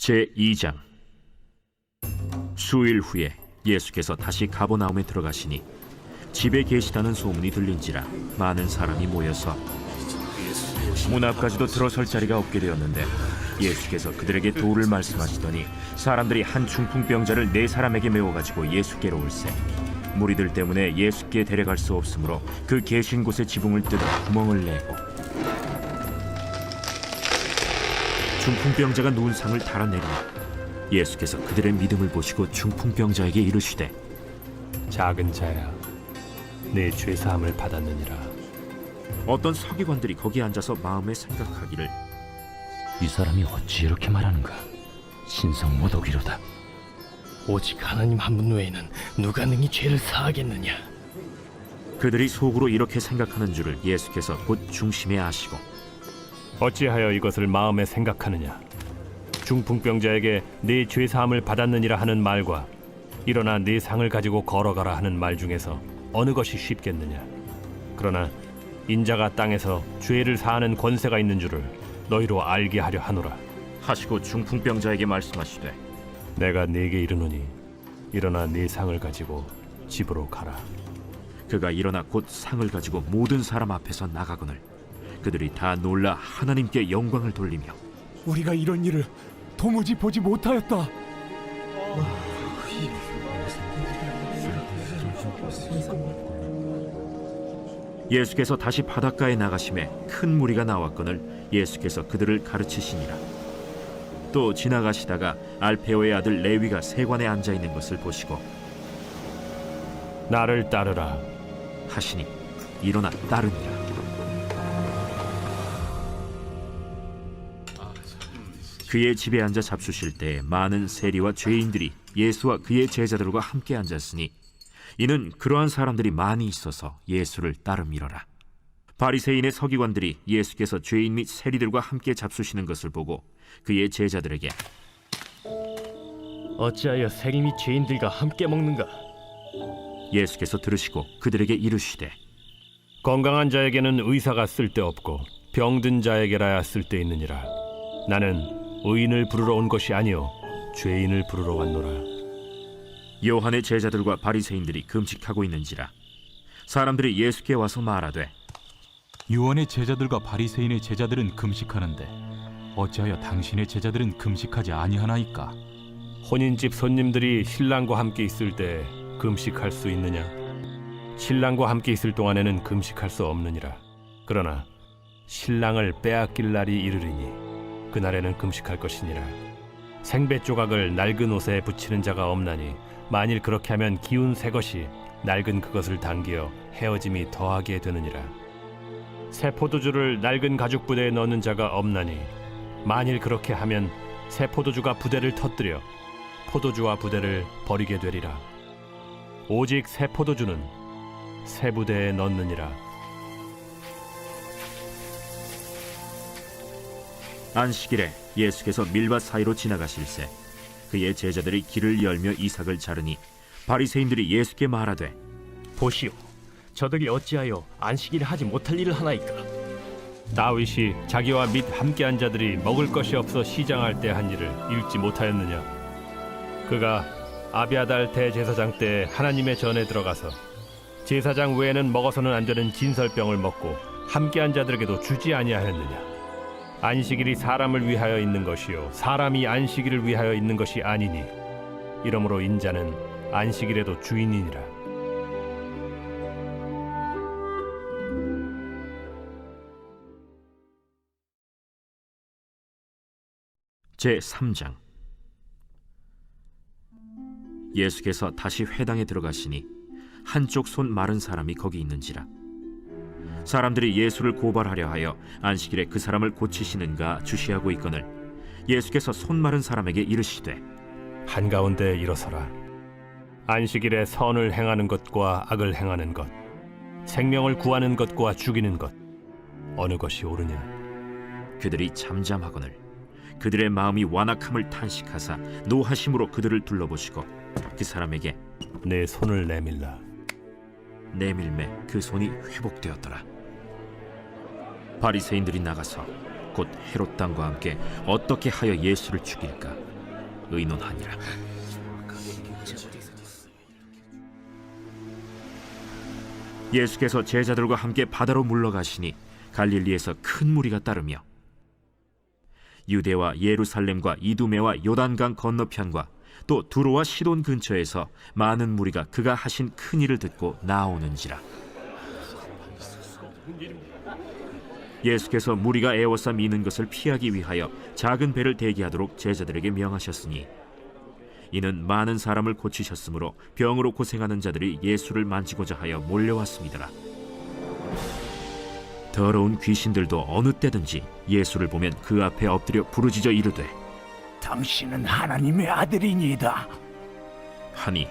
제2장. 수일 후에 예수께서 다시 가버나움에 들어가시니 집에 계시다는 소문이 들린지라 많은 사람이 모여서 문 앞까지도 들어설 자리가 없게 되었는데, 예수께서 그들에게 도를 말씀하시더니 사람들이 한 중풍병자를 4사람에게 메워가지고 예수께로 올세, 무리들 때문에 예수께 데려갈 수 없으므로 그 계신 곳의 지붕을 뜯어 구멍을 내고 중풍병자가 누운 상을 달아내리니, 예수께서 그들의 믿음을 보시고 중풍병자에게 이르시되, 작은 자야, 내 죄사함을 받았느니라. 어떤 서기관들이 거기 앉아서 마음에 생각하기를, 이 사람이 어찌 이렇게 말하는가? 신성 모독이로다. 오직 하나님 한 분 외에는 누가 능히 죄를 사하겠느냐? 그들이 속으로 이렇게 생각하는 줄을 예수께서 곧 중심에 아시고, 어찌하여 이것을 마음에 생각하느냐? 중풍병자에게 네 죄사함을 받았느니라 하는 말과 일어나 네 상을 가지고 걸어가라 하는 말 중에서 어느 것이 쉽겠느냐? 그러나 인자가 땅에서 죄를 사하는 권세가 있는 줄을 너희로 알게 하려 하노라. 하시고 중풍병자에게 말씀하시되, 내가 네게 이르노니 일어나 네 상을 가지고 집으로 가라. 그가 일어나 곧 상을 가지고 모든 사람 앞에서 나가거늘 그들이 다 놀라 하나님께 영광을 돌리며, 우리가 이런 일을 도무지 보지 못하였다. 예수께서 다시 바닷가에 나가심에 큰 무리가 나왔거늘 예수께서 그들을 가르치시니라. 또 지나가시다가 알페오의 아들 레위가 세관에 앉아 있는 것을 보시고 나를 따르라 하시니 일어나 따르니라. 그의 집에 앉아 잡수실 때에 많은 세리와 죄인들이 예수와 그의 제자들과 함께 앉았으니, 이는 그러한 사람들이 많이 있어서 예수를 따름이러라. 바리새인의 서기관들이 예수께서 죄인 및 세리들과 함께 잡수시는 것을 보고 그의 제자들에게, 어찌하여 세리 및 죄인들과 함께 먹는가? 예수께서 들으시고 그들에게 이르시되, 건강한 자에게는 의사가 쓸데없고 병든 자에게라야 쓸데있느니라. 나는 의인을 부르러 온 것이 아니요 죄인을 부르러 왔노라. 요한의 제자들과 바리새인들이 금식하고 있는지라 사람들이 예수께 와서 말하되, 요한의 제자들과 바리새인의 제자들은 금식하는데 어찌하여 당신의 제자들은 금식하지 아니하나이까? 혼인집 손님들이 신랑과 함께 있을 때 금식할 수 있느냐? 신랑과 함께 있을 동안에는 금식할 수 없느니라. 그러나 신랑을 빼앗길 날이 이르리니 그날에는 금식할 것이니라. 생배 조각을 낡은 옷에 붙이는 자가 없나니 만일 그렇게 하면 기운 새 것이 낡은 그것을 당기어 헤어짐이 더하게 되느니라. 새 포도주를 낡은 가죽 부대에 넣는 자가 없나니 만일 그렇게 하면 새 포도주가 부대를 터뜨려 포도주와 부대를 버리게 되리라. 오직 새 포도주는 새 부대에 넣느니라. 안식일에 예수께서 밀밭 사이로 지나가실새 그의 제자들이 길을 열며 이삭을 자르니 바리새인들이 예수께 말하되, 보시오, 저들이 어찌하여 안식일에 하지 못할 일을 하나이까? 다윗이 자기와 및 함께한 자들이 먹을 것이 없어 시장할 때 한 일을 읽지 못하였느냐? 그가 아비아달 대제사장 때 하나님의 전에 들어가서 제사장 외에는 먹어서는 안 되는 진설병을 먹고 함께한 자들에게도 주지 아니하였느냐? 안식일이 사람을 위하여 있는 것이요 사람이 안식일을 위하여 있는 것이 아니니 이러므로 인자는 안식일에도 주인이니라. 제3장. 예수께서 다시 회당에 들어가시니 한쪽 손 마른 사람이 거기 있는지라. 사람들이 예수를 고발하려 하여 안식일에 그 사람을 고치시는가 주시하고 있거늘 예수께서 손 마른 사람에게 이르시되, 한가운데 일어서라. 안식일에 선을 행하는 것과 악을 행하는 것, 생명을 구하는 것과 죽이는 것, 어느 것이 옳으냐? 그들이 잠잠하거늘 그들의 마음이 완악함을 탄식하사 노하심으로 그들을 둘러보시고 그 사람에게 내 손을 내밀라. 내밀매 그 손이 회복되었더라. 바리새인들이 나가서 곧 헤롯 당과 함께 어떻게 하여 예수를 죽일까 의논하니라. 예수께서 제자들과 함께 바다로 물러가시니 갈릴리에서 큰 무리가 따르며 유대와 예루살렘과 이두메와 요단강 건너편과 또 두로와 시돈 근처에서 많은 무리가 그가 하신 큰 일을 듣고 나오는지라. 예수께서 무리가 에워싸 미는 것을 피하기 위하여 작은 배를 대기하도록 제자들에게 명하셨으니 이는 많은 사람을 고치셨으므로 병으로 고생하는 자들이 예수를 만지고자 하여 몰려왔습니다. 더러운 귀신들도 어느 때든지 예수를 보면 그 앞에 엎드려 부르짖어 이르되 당신은 하나님의 아들이니이다 하니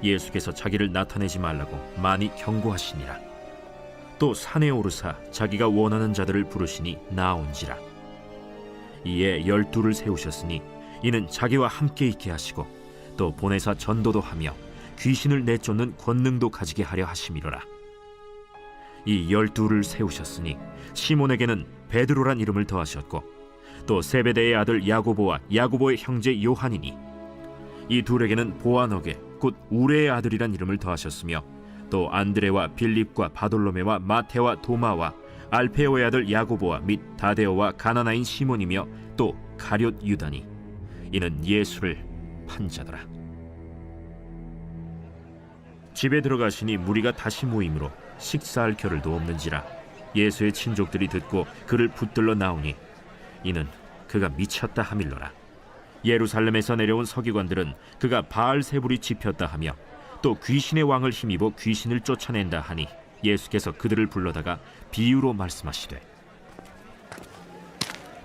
예수께서 자기를 나타내지 말라고 많이 경고하시니라. 또 산에 오르사 자기가 원하는 자들을 부르시니 나온지라. 이에 12를 세우셨으니 이는 자기와 함께 있게 하시고 또 보내사 전도도 하며 귀신을 내쫓는 권능도 가지게 하려 하심이로라. 이 12를 세우셨으니 시몬에게는 베드로란 이름을 더하셨고 또 세베대의 아들 야고보와 야고보의 형제 요한이니 이 둘에게는 보아너게 곧 우레의 아들이란 이름을 더하셨으며 또 안드레와 빌립과 바돌로메와 마테와 도마와 알페오의 아들 야고보와 및 다데오와 가나나인 시몬이며 또 가룟 유다니 이는 예수를 판 자더라. 집에 들어가시니 무리가 다시 모이므로 식사할 겨를도 없는지라. 예수의 친족들이 듣고 그를 붙들러 나오니 이는 그가 미쳤다 하밀러라. 예루살렘에서 내려온 서기관들은 그가 바알세불이 집혔다 하며 또 귀신의 왕을 힘입어 귀신을 쫓아낸다 하니 예수께서 그들을 불러다가 비유로 말씀하시되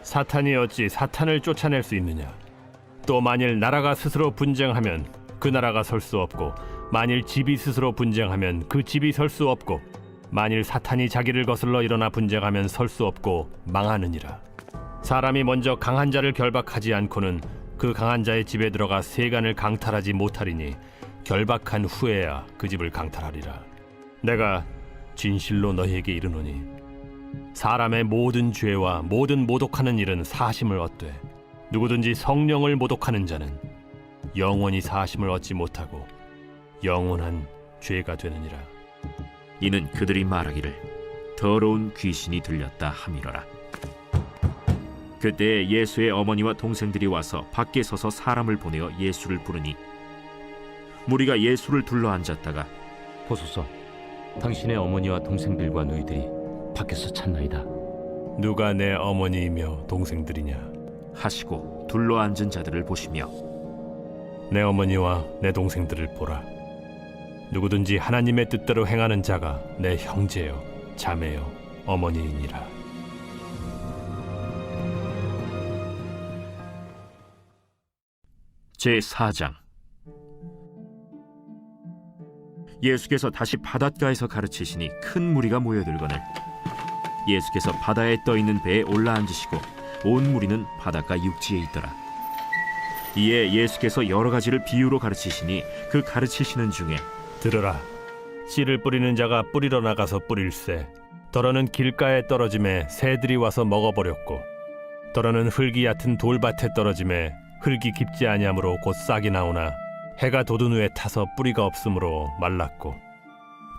사탄이 어찌 사탄을 쫓아낼 수 있느냐? 또 만일 나라가 스스로 분쟁하면 그 나라가 설 수 없고 만일 집이 스스로 분쟁하면 그 집이 설 수 없고 만일 사탄이 자기를 거슬러 일어나 분쟁하면 설 수 없고 망하느니라. 사람이 먼저 강한 자를 결박하지 않고는 그 강한 자의 집에 들어가 세간을 강탈하지 못하리니 결박한 후에야 그 집을 강탈하리라. 내가 진실로 너희에게 이르노니 사람의 모든 죄와 모든 모독하는 일은 사심을 얻되 누구든지 성령을 모독하는 자는 영원히 사심을 얻지 못하고 영원한 죄가 되느니라. 이는 그들이 말하기를 더러운 귀신이 들렸다 함이로라. 그때 예수의 어머니와 동생들이 와서 밖에 서서 사람을 보내어 예수를 부르니 무리가 예수를 둘러 앉았다가 보소서, 당신의 어머니와 동생들과 너희들이 밖에서 찾나이다. 누가 내 어머니이며 동생들이냐? 하시고 둘러 앉은 자들을 보시며 내 어머니와 내 동생들을 보라. 누구든지 하나님의 뜻대로 행하는 자가 내 형제요 자매요 어머니이니라. 제4장. 예수께서 다시 바닷가에서 가르치시니 큰 무리가 모여들거늘 예수께서 바다에 떠있는 배에 올라앉으시고 온 무리는 바닷가 육지에 있더라. 이에 예수께서 여러 가지를 비유로 가르치시니 그 가르치시는 중에 들으라. 씨를 뿌리는 자가 뿌리러 나가서 뿌릴새 더러는 길가에 떨어짐에 새들이 와서 먹어버렸고 더러는 흙이 얕은 돌밭에 떨어짐에 흙이 깊지 아니하므로 곧 싹이 나오나 해가 돋은 후에 타서 뿌리가 없으므로 말랐고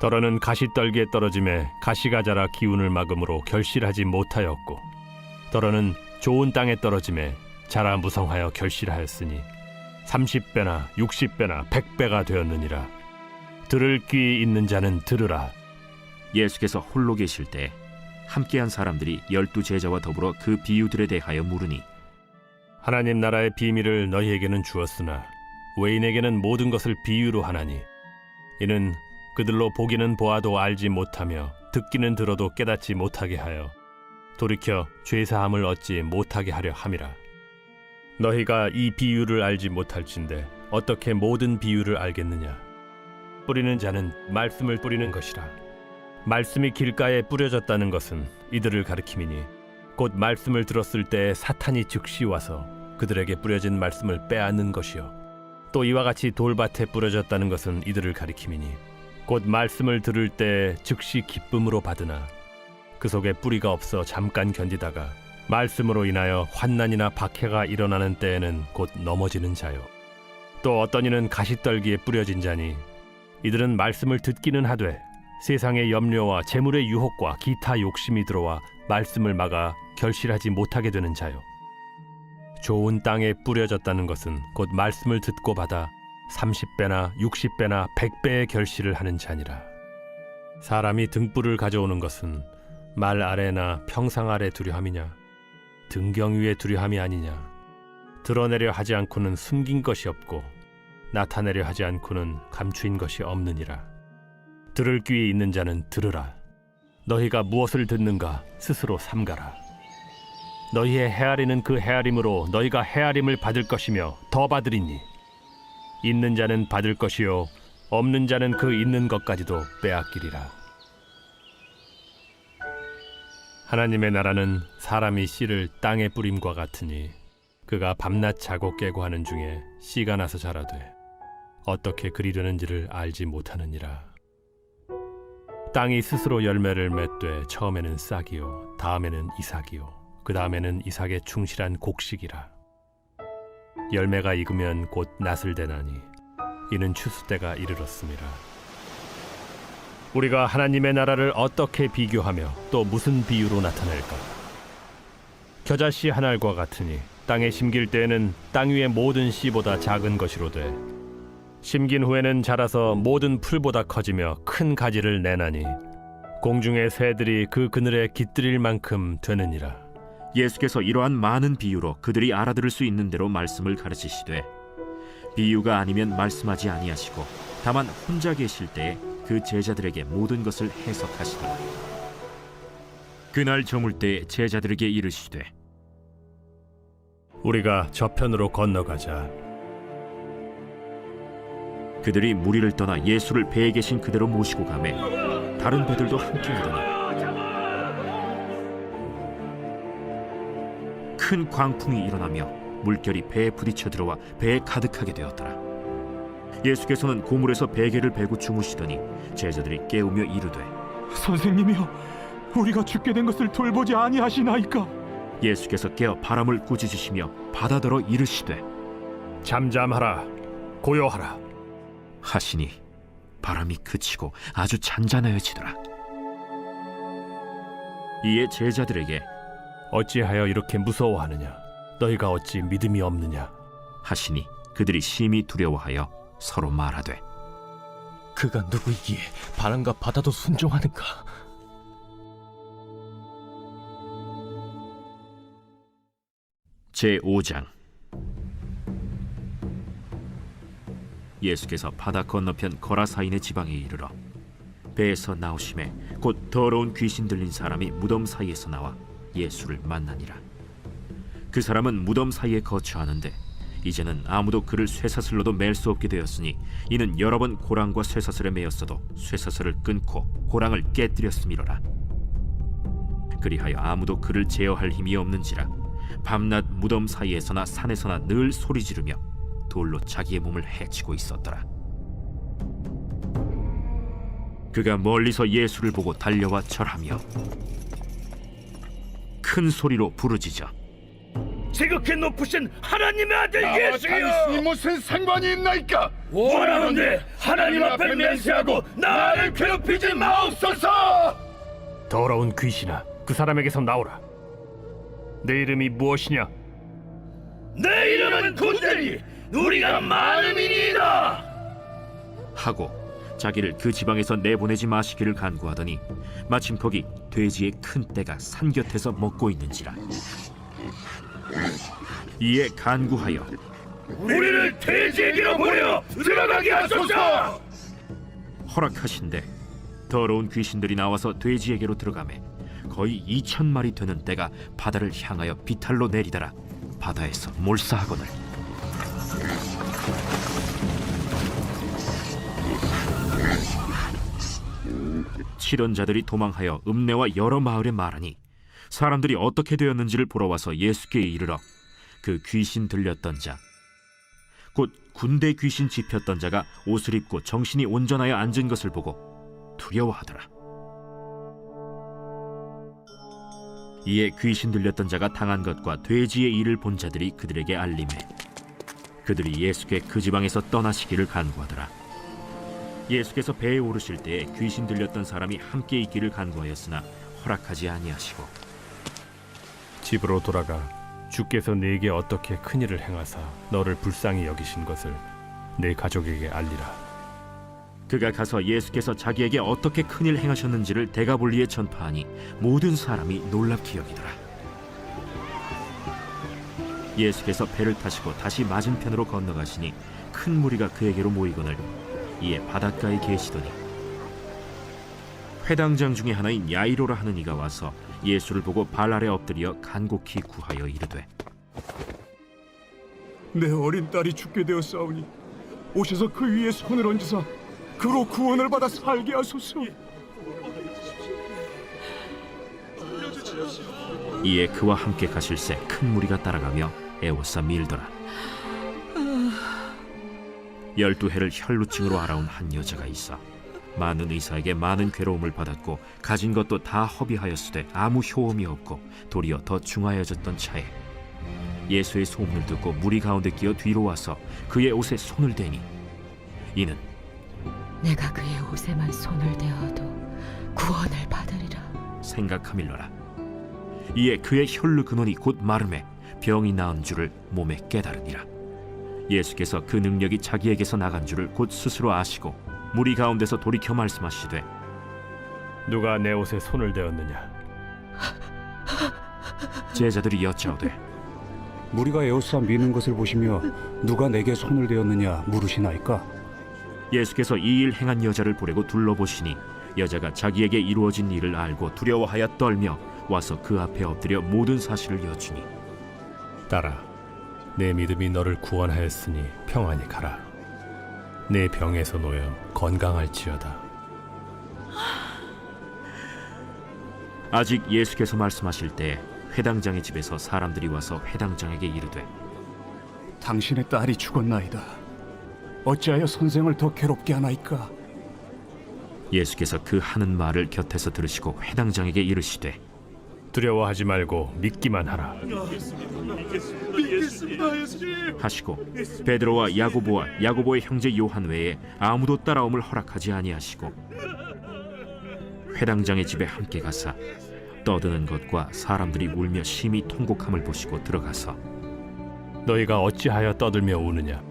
더러는 가시떨기에 떨어짐에 가시가 자라 기운을 막음으로 결실하지 못하였고 더러는 좋은 땅에 떨어짐에 자라 무성하여 결실하였으니 30배나 60배나 100배가 되었느니라. 들을 귀 있는 자는 들으라. 예수께서 홀로 계실 때 함께한 사람들이 12 제자와 더불어 그 비유들에 대하여 물으니 하나님 나라의 비밀을 너희에게는 주었으나 외인에게는 모든 것을 비유로 하나니 이는 그들로 보기는 보아도 알지 못하며 듣기는 들어도 깨닫지 못하게 하여 돌이켜 죄사함을 얻지 못하게 하려 함이라. 너희가 이 비유를 알지 못할진대 어떻게 모든 비유를 알겠느냐? 뿌리는 자는 말씀을 뿌리는 것이라. 말씀이 길가에 뿌려졌다는 것은 이들을 가리킴이니 곧 말씀을 들었을 때 사탄이 즉시 와서 그들에게 뿌려진 말씀을 빼앗는 것이요 또 이와 같이 돌밭에 뿌려졌다는 것은 이들을 가리킴이니 곧 말씀을 들을 때 즉시 기쁨으로 받으나 그 속에 뿌리가 없어 잠깐 견디다가 말씀으로 인하여 환난이나 박해가 일어나는 때에는 곧 넘어지는 자요. 또 어떤 이는 가시떨기에 뿌려진 자니 이들은 말씀을 듣기는 하되 세상의 염려와 재물의 유혹과 기타 욕심이 들어와 말씀을 막아 결실하지 못하게 되는 자요. 좋은 땅에 뿌려졌다는 것은 곧 말씀을 듣고 받아 30배나 60배나 100배의 결실을 하는 자니라. 사람이 등불을 가져오는 것은 말 아래나 평상 아래 두려함이냐 등경 위에 두려함이 아니냐. 드러내려 하지 않고는 숨긴 것이 없고 나타내려 하지 않고는 감추인 것이 없느니라. 들을 귀에 있는 자는 들으라. 너희가 무엇을 듣는가 스스로 삼가라. 너희의 헤아리는 그 헤아림으로 너희가 헤아림을 받을 것이며 더 받으리니 있는 자는 받을 것이요 없는 자는 그 있는 것까지도 빼앗기리라. 하나님의 나라는 사람이 씨를 땅에 뿌림과 같으니 그가 밤낮 자고 깨고 하는 중에 씨가 나서 자라되 어떻게 그리려는지를 알지 못하느니라. 땅이 스스로 열매를 맺되 처음에는 싹이요 다음에는 이삭이요 그 다음에는 이삭의 충실한 곡식이라. 열매가 익으면 곧 낫을 대나니 이는 추수 때가 이르렀음이라. 우리가 하나님의 나라를 어떻게 비교하며 또 무슨 비유로 나타낼까? 겨자씨 한 알과 같으니 땅에 심길 때에는 땅 위의 모든 씨보다 작은 것이로되 심긴 후에는 자라서 모든 풀보다 커지며 큰 가지를 내나니 공중의 새들이 그 그늘에 깃들일 만큼 되느니라. 예수께서 이러한 많은 비유로 그들이 알아들을 수 있는 대로 말씀을 가르치시되 비유가 아니면 말씀하지 아니하시고 다만 혼자 계실 때에 그 제자들에게 모든 것을 해석하시더라. 그날 저물 때에 제자들에게 이르시되 우리가 저편으로 건너가자. 그들이 무리를 떠나 예수를 배에 계신 그대로 모시고 가매 다른 배들도 함께 하더니 큰 광풍이 일어나며 물결이 배에 부딪혀 들어와 배에 가득하게 되었더라. 예수께서는 고물에서 베개를 베고 주무시더니 제자들이 깨우며 이르되 선생님이여, 우리가 죽게 된 것을 돌보지 아니하시나이까? 예수께서 깨어 바람을 꾸짖으시며 바다더러 이르시되 잠잠하라 고요하라 하시니 바람이 그치고 아주 잔잔하여지더라. 이에 제자들에게 어찌하여 이렇게 무서워하느냐? 너희가 어찌 믿음이 없느냐? 하시니 그들이 심히 두려워하여 서로 말하되 그가 누구이기에 바람과 바다도 순종하는가? 제5장. 예수께서 바다 건너편 거라사인의 지방에 이르러 배에서 나오심에 곧 더러운 귀신 들린 사람이 무덤 사이에서 나와 예수를 만나니라. 그 사람은 무덤 사이에 거처하는데 이제는 아무도 그를 쇠사슬로도 맬 수 없게 되었으니 이는 여러 번 고랑과 쇠사슬에 매였어도 쇠사슬을 끊고 고랑을 깨뜨렸음이로라. 그리하여 아무도 그를 제어할 힘이 없는지라 밤낮 무덤 사이에서나 산에서나 늘 소리 지르며 돌로 자기의 몸을 해치고 있었더라. 그가 멀리서 예수를 보고 달려와 절하며 큰 소리로 부르짖어 지극히 높으신 하나님의 아들 예수여, 당신이 무슨 상관이 있나이까? 원하건대 하나님 앞에 맹세하고 나를 괴롭히지 마옵소서. 더러운 귀신아, 그 사람에게서 나오라. 내 이름이 무엇이냐? 내 이름은 군대니 우리가 많음이니이다 하고 자기를 그 지방에서 내보내지 마시기를 간구하더니 마침 거기 돼지의 큰 떼가 산 곁에서 먹고 있는지라. 이에 간구하여 우리를 돼지에게로 보내 들어가게 하소서. 허락하신대 더러운 귀신들이 나와서 돼지에게로 들어가매 거의 2,000마리 되는 떼가 바다를 향하여 비탈로 내리다라 바다에서 몰사하거늘 칠언자들이 도망하여 읍내와 여러 마을에 말하니 사람들이 어떻게 되었는지를 보러 와서 예수께 이르러 그 귀신 들렸던 자 곧 군대 귀신 집혔던 자가 옷을 입고 정신이 온전하여 앉은 것을 보고 두려워하더라. 이에 귀신 들렸던 자가 당한 것과 돼지의 일을 본 자들이 그들에게 알림해 그들이 예수께 그 지방에서 떠나시기를 간구하더라. 예수께서 배에 오르실 때에 귀신 들렸던 사람이 함께 있기를 간구하였으나 허락하지 아니하시고 집으로 돌아가 주께서 네게 어떻게 큰 일을 행하사 너를 불쌍히 여기신 것을 네 가족에게 알리라. 그가 가서 예수께서 자기에게 어떻게 큰일 행하셨는지를 데가볼리에 전파하니 모든 사람이 놀랍게 여기더라. 예수께서 배를 타시고 다시 맞은편으로 건너가시니 큰 무리가 그에게로 모이거늘 이에 바닷가에 계시더니 회당장 중에 하나인 야이로라 하는 이가 와서 예수를 보고 발 아래 엎드려 간곡히 구하여 이르되 내 어린 딸이 죽게 되었사오니 오셔서 그 위에 손을 얹으사 그로 구원을 받아 살게 하소서. 이에 그와 함께 가실새 큰 무리가 따라가며 애워싸 밀더라. 12해를 혈루증으로 알아온 한 여자가 있어 많은 의사에게 많은 괴로움을 받았고 가진 것도 다 허비하였으되 아무 효험이 없고 도리어 더 중하여졌던 차에 예수의 소문을 듣고 무리 가운데 끼어 뒤로 와서 그의 옷에 손을 대니 이는 내가 그의 옷에만 손을 대어도 구원을 받으리라 생각하밀러라. 이에 그의 혈루 근원이 곧 마름에 병이 나은 줄을 몸에 깨달으니라. 예수께서 그 능력이 자기에게서 나간 줄을 곧 스스로 아시고 무리 가운데서 돌이켜 말씀하시되 누가 내 옷에 손을 대었느냐? 제자들이 여짜오되 무리가 에워싸 미는 것을 보시며 누가 내게 손을 대었느냐 물으시나이까? 예수께서 이 일 행한 여자를 보려고 둘러보시니 여자가 자기에게 이루어진 일을 알고 두려워하여 떨며 와서 그 앞에 엎드려 모든 사실을 여쭈니 딸아, 내 믿음이 너를 구원하였으니 평안히 가라. 내 병에서 놓여 건강할지어다. 아직 예수께서 말씀하실 때 회당장의 집에서 사람들이 와서 회당장에게 이르되 당신의 딸이 죽었나이다. 어찌하여 선생을 더 괴롭게 하나이까? 예수께서 그 하는 말을 곁에서 들으시고 회당장에게 이르시되 두려워하지 말고 믿기만 하라. 하시고 베드로와 야고보의 형제 요한 외에 아무도 따라옴을 허락하지 아니하시고 회당장의 집에 함께 가사 떠드는 것과 사람들이 울며 심히 통곡함을 보시고 들어가서 너희가 어찌하여 떠들며 우느냐?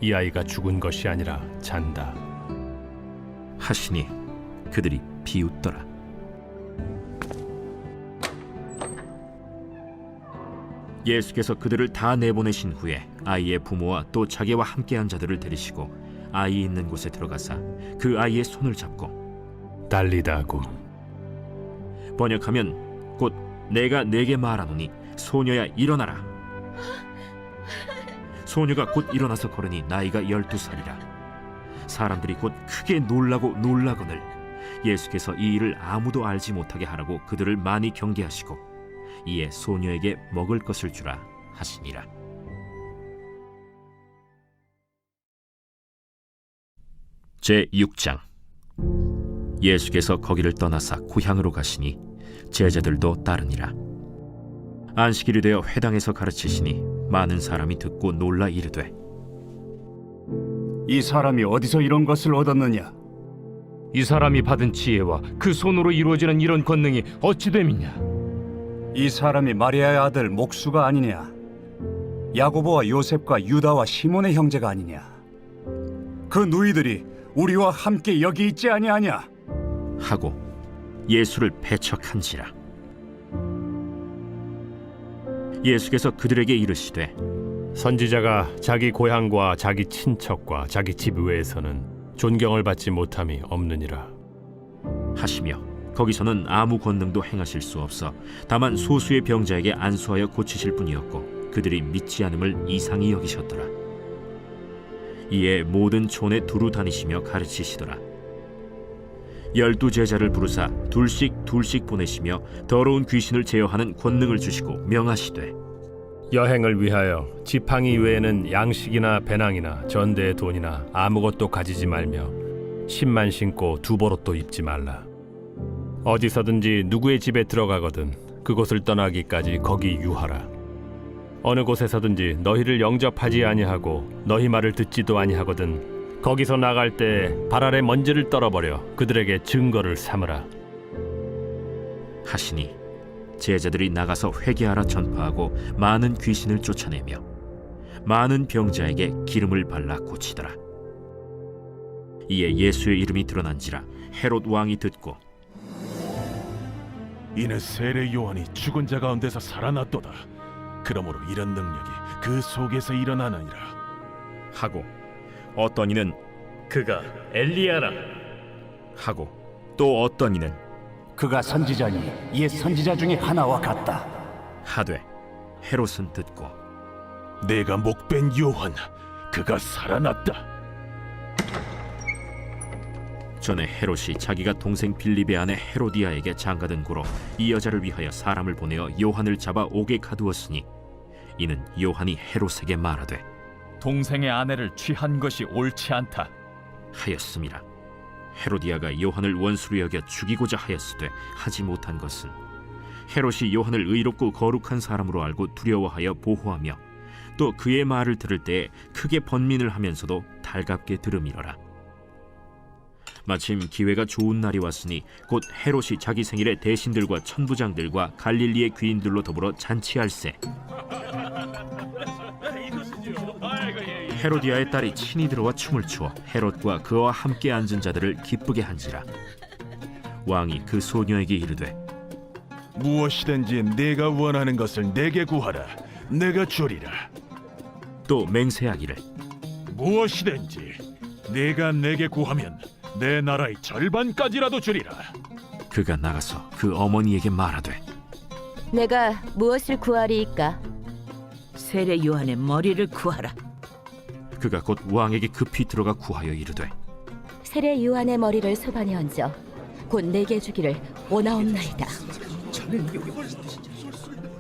이 아이가 죽은 것이 아니라 잔다. 하시니 그들이 비웃더라. 예수께서 그들을 다 내보내신 후에 아이의 부모와 또 자기와 함께한 자들을 데리시고 아이 있는 곳에 들어가사 그 아이의 손을 잡고 달리다굼, 번역하면 곧 내가 네게 말하노니 소녀야 일어나라. 소녀가 곧 일어나서 걸으니 나이가 12살이라. 사람들이 곧 크게 놀라거늘 예수께서 이 일을 아무도 알지 못하게 하라고 그들을 많이 경계하시고 이에 소녀에게 먹을 것을 주라 하시니라. 제6장. 예수께서 거기를 떠나사 고향으로 가시니 제자들도 따르니라. 안식일이 되어 회당에서 가르치시니 많은 사람이 듣고 놀라 이르되 이 사람이 어디서 이런 것을 얻었느냐? 이 사람이 받은 지혜와 그 손으로 이루어지는 이런 권능이 어찌 됨이냐? 이 사람이 마리아의 아들 목수가 아니냐? 야고보와 요셉과 유다와 시몬의 형제가 아니냐? 그 누이들이 우리와 함께 여기 있지 아니하냐? 하고 예수를 배척한지라. 예수께서 그들에게 이르시되 선지자가 자기 고향과 자기 친척과 자기 집 외에서는 존경을 받지 못함이 없느니라 하시며 거기서는 아무 권능도 행하실 수 없어 다만 소수의 병자에게 안수하여 고치실 뿐이었고 그들이 믿지 않음을 이상히 여기셨더라. 이에 모든 촌에 두루 다니시며 가르치시더라. 12 제자를 부르사 둘씩 보내시며 더러운 귀신을 제어하는 권능을 주시고 명하시되 여행을 위하여 지팡이 외에는 양식이나 배낭이나 전대의 돈이나 아무것도 가지지 말며 신만 신고 두보롯도 입지 말라. 어디서든지 누구의 집에 들어가거든 그곳을 떠나기까지 거기 유하라. 어느 곳에서든지 너희를 영접하지 아니하고 너희 말을 듣지도 아니하거든 거기서 나갈 때 발 아래 먼지를 떨어버려 그들에게 증거를 삼으라. 하시니 제자들이 나가서 회개하라 전파하고 많은 귀신을 쫓아내며 많은 병자에게 기름을 발라 고치더라. 이에 예수의 이름이 드러난지라 헤롯 왕이 듣고 이는 세례 요한이 죽은 자 가운데서 살아났도다. 그러므로 이런 능력이 그 속에서 일어나느니라 하고 어떤 이는 그가 엘리야라 하고 또 어떤 이는 그가 선지자니 옛 선지자 중에 하나와 같다. 하되 헤롯은 듣고 내가 목벤 요한 그가 살아났다. 전에 헤롯이 자기가 동생 빌립의 아내 헤로디아에게 장가든 고로 이 여자를 위하여 사람을 보내어 요한을 잡아 옥에 가두었으니 이는 요한이 헤롯에게 말하되 동생의 아내를 취한 것이 옳지 않다 하였음이라. 헤로디아가 요한을 원수로 여겨 죽이고자 하였으되 하지 못한 것은 헤롯이 요한을 의롭고 거룩한 사람으로 알고 두려워하여 보호하며 또 그의 말을 들을 때에 크게 번민을 하면서도 달갑게 들음이러라. 마침 기회가 좋은 날이 왔으니 곧 헤롯이 자기 생일에 대신들과 천부장들과 갈릴리의 귀인들로 더불어 잔치할세. 헤로디아의 딸이 친히 들어와 춤을 추어 헤롯과 그와 함께 앉은 자들을 기쁘게 한지라. 왕이 그 소녀에게 이르되 무엇이든지 내가 원하는 것을 내게 구하라. 내가 주리라. 또 맹세하기를 무엇이든지 내가 내게 구하면 내 나라의 절반까지라도 주리라. 그가 나가서 그 어머니에게 말하되 내가 무엇을 구하리이까? 세례 요한의 머리를 구하라. 그가 곧 왕에게 급히 들어가 구하여 이르되 세례 요한의 머리를 소반에 얹어 곧 내게 주기를 원하옵나이다.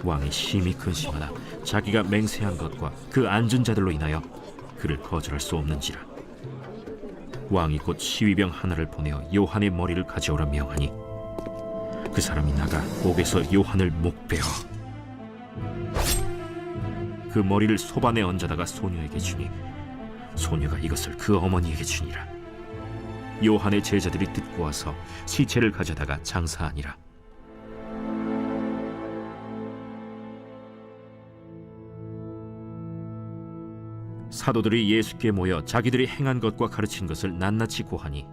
왕이 심히 근심하나 자기가 맹세한 것과 그 앉은 자들로 인하여 그를 거절할 수 없는지라. 왕이 곧 시위병 하나를 보내어 요한의 머리를 가져오라 명하니 그 사람이 나가 옥에서 요한을 목베어 그 머리를 소반에 얹어다가 소녀에게 주니 소녀가 이것을 그 어머니에게 주니라. 요한의 제자들이 듣고 와서 시체를 가져다가 장사하니라. 사도들이 예수께 모여 자기들이 행한 것과 가르친 것을 낱낱이 고하니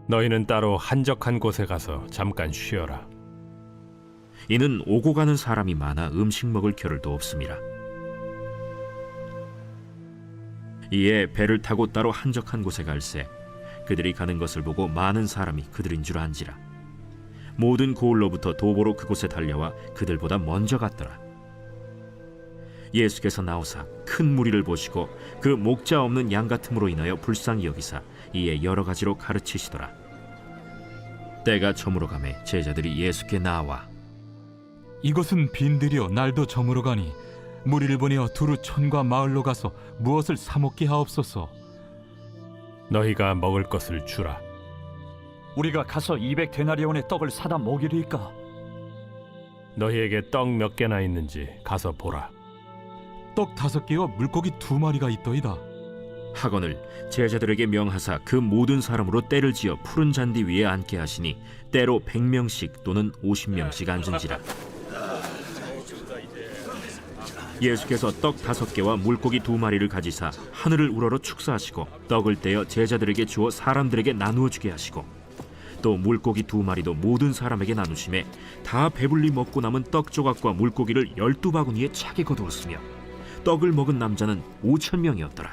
너희는 따로 한적한 곳에 가서 잠깐 쉬어라. 이는 오고 가는 사람이 많아 음식 먹을 겨를도 없음이라. 이에 배를 타고 따로 한적한 곳에 갈새 그들이 가는 것을 보고 많은 사람이 그들인 줄 안지라. 모든 고을로부터 도보로 그곳에 달려와 그들보다 먼저 갔더라. 예수께서 나오사 큰 무리를 보시고 그 목자 없는 양 같음으로 인하여 불쌍히 여기사 이에 여러 가지로 가르치시더라. 때가 저물어 가매 제자들이 예수께 나와 이것은 빈들이여 날도 저물어 가니 무리를 보내어 두루 촌과 마을로 가서 무엇을 사 먹게 하옵소서. 너희가 먹을 것을 주라. 우리가 가서 200데나리온의 떡을 사다 먹이리까? 너희에게 떡 몇 개나 있는지 가서 보라. 떡 5개와 물고기 2마리가 있더이다. 하거늘 제자들에게 명하사 그 모든 사람으로 때를 지어 푸른 잔디 위에 앉게 하시니 때로 100명씩 또는 50명씩 앉은지라. 예수께서 떡 5개와 물고기 2마리를 가지사 하늘을 우러러 축사하시고 떡을 떼어 제자들에게 주어 사람들에게 나누어 주게 하시고 또 물고기 2마리도 모든 사람에게 나누심에 다 배불리 먹고 남은 떡 조각과 물고기를 12바구니에 차게 거두었으며 떡을 먹은 남자는 5,000명이었더라.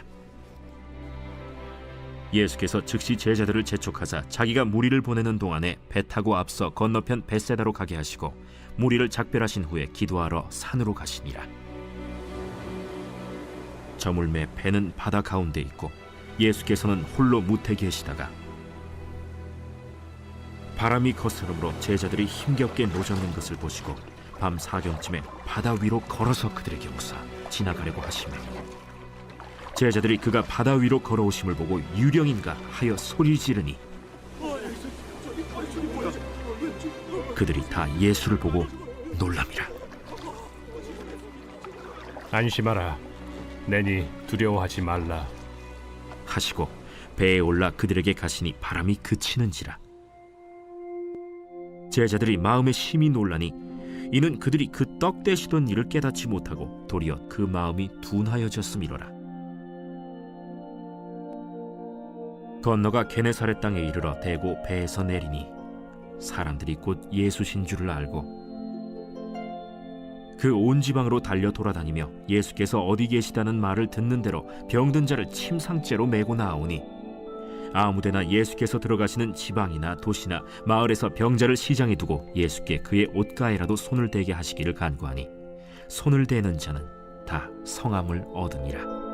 예수께서 즉시 제자들을 재촉하사 자기가 무리를 보내는 동안에 배 타고 앞서 건너편 벳세다로 가게 하시고 무리를 작별하신 후에 기도하러 산으로 가시니라. 저물매 배는 바다 가운데 있고 예수께서는 홀로 무태 계시다가 바람이 거스름으로 제자들이 힘겹게 노젓는 것을 보시고 밤 사경쯤에 바다 위로 걸어서 그들에게 오사 지나가려고 하시며 제자들이 그가 바다 위로 걸어오심을 보고 유령인가 하여 소리 지르니 그들이 다 예수를 보고 놀람이라. 안심하라. 내니 두려워하지 말라. 하시고 배에 올라 그들에게 가시니 바람이 그치는지라. 제자들이 마음에 심히 놀라니 이는 그들이 그 떡 떼시던 일을 깨닫지 못하고 도리어 그 마음이 둔하여졌음이로라. 건너가 게네사렛 땅에 이르러 대고 배에서 내리니 사람들이 곧 예수신 줄을 알고 그 온 지방으로 달려 돌아다니며 예수께서 어디 계시다는 말을 듣는 대로 병든 자를 침상째로 메고 나오니 아무데나 예수께서 들어가시는 지방이나 도시나 마을에서 병자를 시장에 두고 예수께 그의 옷가에라도 손을 대게 하시기를 간구하니 손을 대는 자는 다 성함을 얻으니라.